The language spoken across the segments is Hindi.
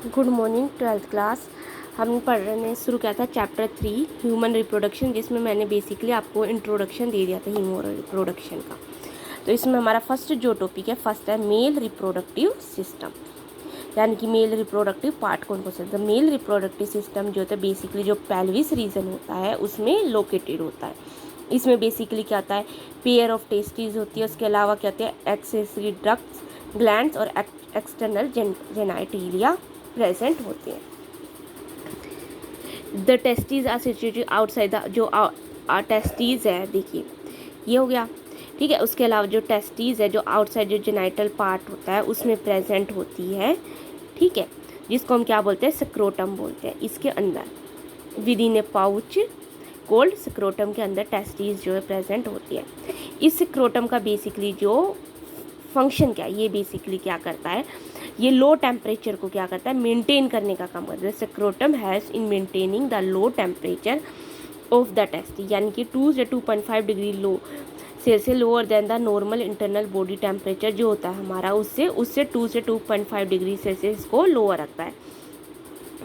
Good morning twelfth class. हम पढ़ने शुरू किया था चैप्टर 3 ह्यूमन रिप्रोडक्शन, जिसमें मैंने बेसिकली आपको इंट्रोडक्शन दे दिया था ह्यूमन रिप्रोडक्शन का। तो इसमें हमारा फर्स्ट जो टॉपिक है, फर्स्ट है मेल रिप्रोडक्टिव सिस्टम, यानी कि मेल रिप्रोडक्टिव पार्ट कौन कौन सा। द मेल रिप्रोडक्टिव सिस्टम जो होता है बेसिकली जो पेल्विस रीजन होता है उसमें लोकेटेड होता है। इसमें बेसिकली क्या होता है, पेयर ऑफ टेस्टिस होती है, उसके अलावा क्या होते हैं एक्सेसरी डक्ट्स, ग्लैंड्स और एक्सटर्नल जेनाइटेलिया प्रेजेंट होते हैं। The testis are situated outside the, जो टेस्टिस है देखिए ये हो गया, ठीक है। उसके अलावा जो टेस्टिस है जो आउटसाइड जो जेनाइटल पार्ट होता है उसमें प्रेजेंट होती है, ठीक है, जिसको हम क्या बोलते हैं, स्क्रोटम बोलते हैं। इसके अंदर with in A pouch cold scrotum के अंदर टेस्टिस जो है प्रेजेंट होती है। इस स्क्रोटम का बेसिकली जो फंक्शन क्या है, ये बेसिकली क्या करता है, ये लो टेम्परेचर को क्या करता है, मेंटेन करने का काम करता है। Scrotum has in maintaining the low temperature of the tasty, यानी कि 2 से 2.5 डिग्री लो से lower than the normal internal body temperature जो होता है हमारा, उससे 2 से 2.5 डिग्री सेल्सियस को लोअर रखता है।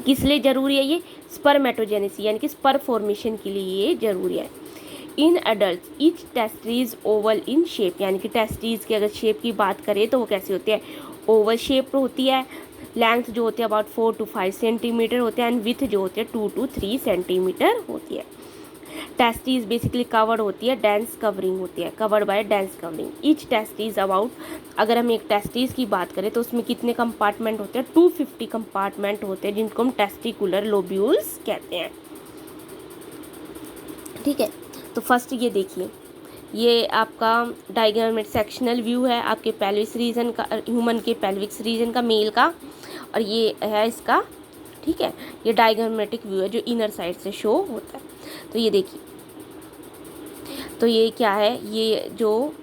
किस लिए ज़रूरी है ये, स्पर्मेटोजेनेसिस यानी कि स्पर्म फॉर्मेशन के लिए ये ज़रूरी है। In adult each testis oval in shape, यानी कि टेस्टिस की अगर शेप की बात करें तो वो कैसी होती है, ओवल शेप होती है। लेंथ जो होती है अबाउट 4 to 5 सेंटीमीटर होते हैं एंड विथ जो होती है 2 to 3 सेंटीमीटर होती है। टेस्टिस बेसिकली कवर्ड होती है, डेंस कवरिंग होती है, covered by dense covering. Each testis about, अगर हम एक टेस्टिस की बात करें तो उसमें कितने कंपार्टमेंट होते हैं, 250 कंपार्टमेंट होते हैं, जिनको हम टेस्टिकुलर लोब्यूल्स कहते हैं, ठीक है। तो फर्स्ट ये देखिए, ये आपका डायग्रामेटिक सेक्शनल व्यू है आपके पेल्विस रीजन का, ह्यूमन के पेल्विक रीजन का, मेल का, और ये है इसका, ठीक है। ये डायग्रामेटिक व्यू है जो इनर साइड से शो होता है। तो ये देखिए, तो ये क्या है, ये जो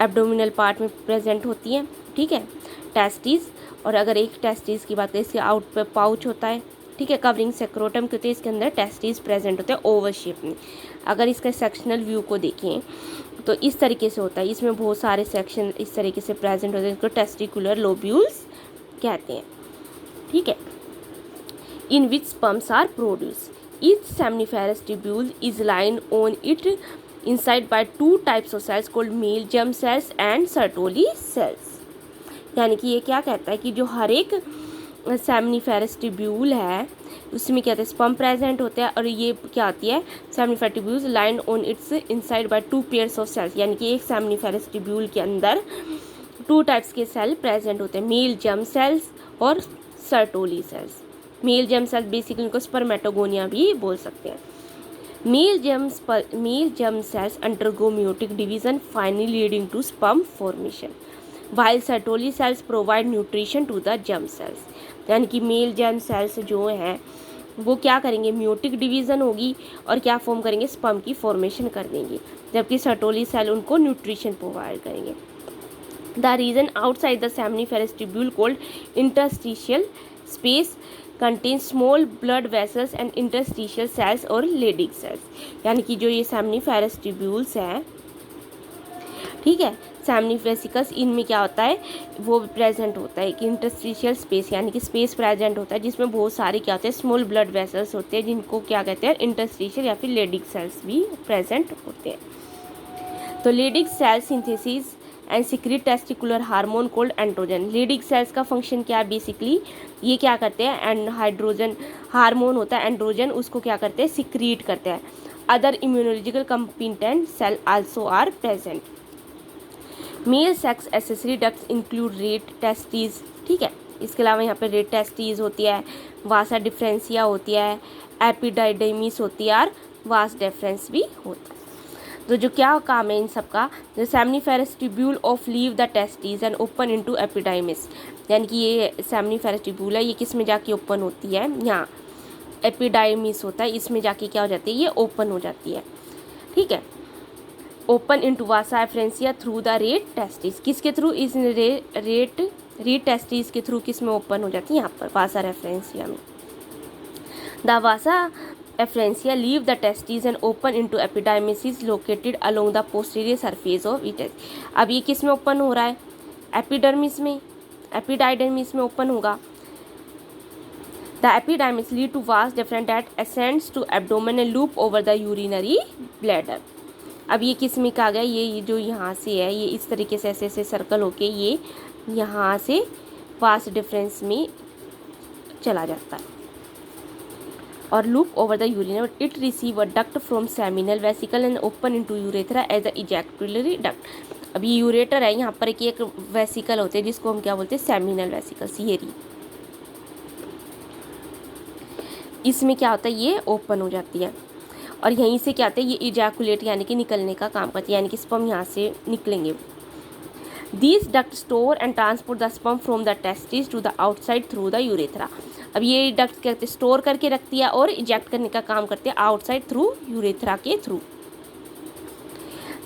एब्डोमिनल पार्ट में प्रेजेंट होती है, ठीक है, टेस्टिस। और अगर एक टेस्टिस की बात करें, इसके आउट पे पाउच होता है, ठीक है, कवरिंग स्क्रोटम के होते हैं, इसके अंदर टेस्टिस प्रेजेंट होते हैं ओवल शेप में। अगर इसका सेक्शनल व्यू को देखें तो इस तरीके से होता है, इसमें बहुत सारे सेक्शन इस तरीके से प्रेजेंट होते हैं, इसको टेस्टिकुलर लोब्यूल्स कहते हैं, ठीक है। In which sperms are produce, each seminiferous tubule is line on it inside by 2 types of cells called male germ cells and Sertoli cells। यानी कि ये क्या कहता है कि जो हर एक सेमनिफेरस ट्यूब्यूल है उसमें क्या होता है, स्पर्म प्रेजेंट होते हैं, और ये क्या होती है, seminiferous tubules line on its inside by 2 pairs of cells, यानी कि एक सेमनिफेरस ट्यूब्यूल के अंदर 2 टाइप्स के सेल प्रेजेंट होते हैं, मेल जर्म सेल्स और Sertoli cells. Male germ cells basically उनको स्पर्मेटोगोनिया भी बोल सकते हैं। Male germ cells undergo meiotic division, finally leading to sperm formation, while Sertoli cells provide nutrition to the germ cells। यानी कि मेल जर्म सेल्स जो हैं वो क्या करेंगे, म्यूटिक डिवीज़न होगी और क्या फॉर्म करेंगे, स्पर्म की फॉर्मेशन कर देंगे, जबकि सर्टोली सेल उनको न्यूट्रिशन प्रोवाइड करेंगे। The region outside the seminiferous tubule called interstitial space contain small blood vessels and interstitial cells और लेडिक सेल्स। यानी कि जो ये सेमनिफेरस ट्यूब्यूल्स हैं, ठीक है, सेमनिफेसिकस, इनमें क्या होता है, वो प्रेजेंट होता है कि इंटरस्टिशियल स्पेस, यानी कि स्पेस प्रेजेंट होता है जिसमें बहुत सारे क्या होते हैं, स्मॉल ब्लड वेसल्स होते हैं, जिनको क्या कहते हैं, इंटरस्टिशियल या फिर लेडिक सेल्स भी प्रेजेंट होते हैं। तो Leydig cell synthesis and secrete testicular hormone called androgen. Leydig cells का फंक्शन क्या है, बेसिकली ये क्या करते हैं, एंड हाइड्रोजन हार्मोन होता है एंड्रोजन, उसको क्या करते हैं, सिक्रीट करते हैं। Other immunological competent cell also are present. Male sex accessory ducts include rete testis, ठीक है। इसके अलावा यहाँ पे रेट टेस्टिस होती है, वासा डिफरेंसिया होती है, एपिडाइडीमिस होती है, और वास डिफरेंस भी होता है। तो जो क्या काम है इन सब का, the seminiferous tubule of leave the testis and open into epididymis, यानी कि ये सेमनिफेरस ट्यूब्यूल है, ये किस में जाके ओपन होती है, यहाँ एपिडाइमिस होता है, इसमें जाके क्या हो जाती है, ये ओपन हो जाती है, ठीक है। Open into Vasa एफरेंसिया through the rate testis, किसके थ्रू, इस रेट टेस्टिस के थ्रू किस में ओपन हो जाती है, यहाँ पर वासा रेफरेंसिया में। The vasa efferentia leave the testis and open into epididymis located along the posterior surface of it. अब ये किस में ओपन हो रहा है, एपिडर्मिस में, एपिडाइडर्मिस में ओपन होगा, the epididymis lead to vas deferens that ascends to abdomen and loop over the urinary bladder. अब ये किस में कहा गया, ये जो यहाँ से है ये इस तरीके से ऐसे ऐसे सर्कल होके ये यहाँ से वास्ट डिफरेंस में चला जाता है और loop over the urinary, it receive a duct from seminal vesicle and open into urethra as the ejaculatory duct. अब ये यूरेटर है, यहाँ पर एक वेसिकल होते हैं जिसको हम क्या बोलते हैं, सेमिनल वेसिकल्स। ये रही, इसमें क्या होता है, ये ओपन हो जाती है और यहीं से क्या होता है, ये इजैकुलेट यानी कि निकलने का काम करती है, यानी कि स्पर्म यहाँ से निकलेंगे। These duct store and transport the sperm from the testis to the outside through the urethra. अब ये डक्ट क्या करते हैं, स्टोर करके रखती है और इजेक्ट करने का काम करते हैं आउटसाइड थ्रू यूरेथ्रा के through.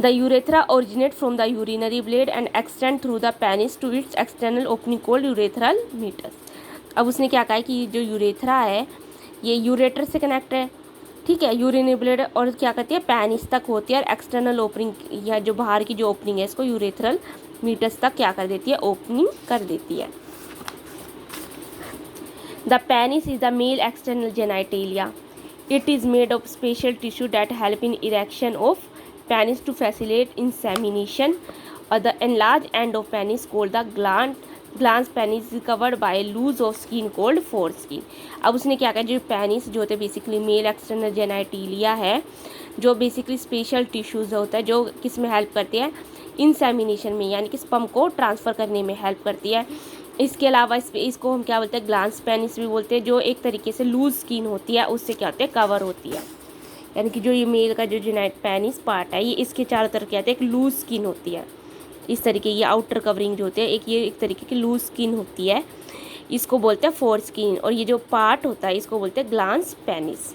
The urethra originate from the urinary bladder and extend through the penis to its external opening called urethral meatus. अब उसने क्या कहा है कि जो यूरेथ्रा है ये यूरेटर से कनेक्ट है, ठीक है, यूरिनरी ब्लेड और क्या करती है, पेनिस तक होती है और एक्सटर्नल ओपनिंग या जो बाहर की जो ओपनिंग है इसको यूरेथ्रल मीटस तक क्या कर देती है, ओपनिंग कर देती है। The penis is the male external genitalia, it is made of special tissue that help in erection of penis to facilitate insemination और the enlarge end of penis called the glans penis is covered by loose of skin called foreskin. अब उसने क्या कहा, जो पेनिस जो होते हैं बेसिकली मेल एक्सटर्नल जेनाइटेलिया है, जो बेसिकली स्पेशल टिश्यूज़ होता है जो किस में हेल्प करती है, इंसेमिनेशन में, यानी कि स्पर्म को ट्रांसफ़र करने में हेल्प करती है। इसके अलावा इसको हम क्या बोलते हैं, ग्लांस पेनिस भी बोलते हैं, जो एक तरीके से लूज स्किन होती है उससे क्या होते हैं, कवर होती है। यानी कि जो ये मेल का जो जेनाइट पेनिस पार्ट है ये इसके चारों तरफ क्या होता है, एक लूज स्किन होती है, इस तरीके ये आउटर कवरिंग जो होती है ये एक तरीके की लूज स्किन होती है, इसको बोलते हैं फोर स्किन, और ये जो पार्ट होता है इसको बोलते हैं glans penis.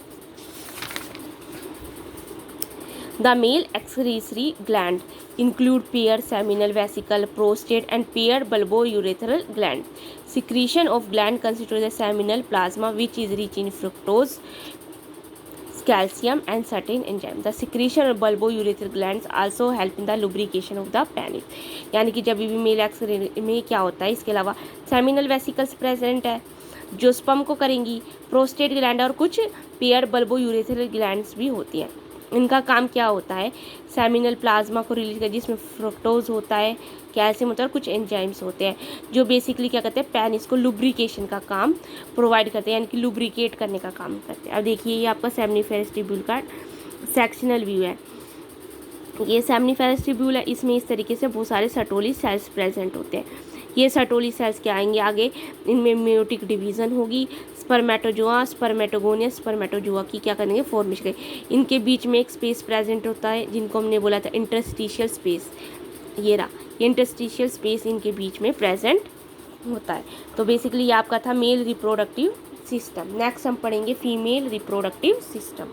The male excretory gland include paired seminal vesicle, prostate and paired bulbourethral gland. Secretion of gland constitutes the seminal plasma which is rich in fructose, calcium and certain enzymes. The secretion of bulbourethral glands also help in the lubrication of the penis. यानी कि जब भी मेल एक्स में क्या होता है, इसके अलावा सेमिनल वेसिकल्स प्रेजेंट है जो स्पर्म को करेंगी, प्रोस्टेट ग्लैंड और कुछ पेयर बल्बोयूरेथ्रल ग्लैंड्स भी होती हैं। इनका काम क्या होता है, सेमिनल प्लाज्मा को रिलीज कर, जिसमें फ्रुक्टोज होता है, कैल्शियम होता है और कुछ एंजाइम्स होते हैं जो बेसिकली क्या करते हैं, पेनिस को लुब्रिकेशन का काम प्रोवाइड करते हैं, यानी कि लुब्रिकेट करने का काम करते हैं। अब देखिए ये आपका सेमिनिफेरस ट्यूब्यूल का सेक्शनल व्यू है, ये सेमिनिफेरस ट्यूब्यूल है, इसमें इस तरीके से बहुत सारे सर्टोली सेल्स प्रेजेंट होते हैं। ये सर्टोली सेल्स क्या आएंगे आगे, इनमें मेयोटिक डिवीज़न होगी, स्पर्मेटोजोआ, स्पर्मेटोगोनिया, स्पर्मेटोजोआ की क्या करेंगे, फॉर्मेशन करेंगे। इनके बीच में एक स्पेस प्रेजेंट होता है जिनको हमने बोला था इंटरस्टिशियल स्पेस, ये रहा, ये इंटरस्टिशियल स्पेस इनके बीच में प्रेजेंट होता है। तो बेसिकली ये आपका था मेल रिप्रोडक्टिव सिस्टम। नेक्स्ट हम पढ़ेंगे फीमेल रिप्रोडक्टिव सिस्टम।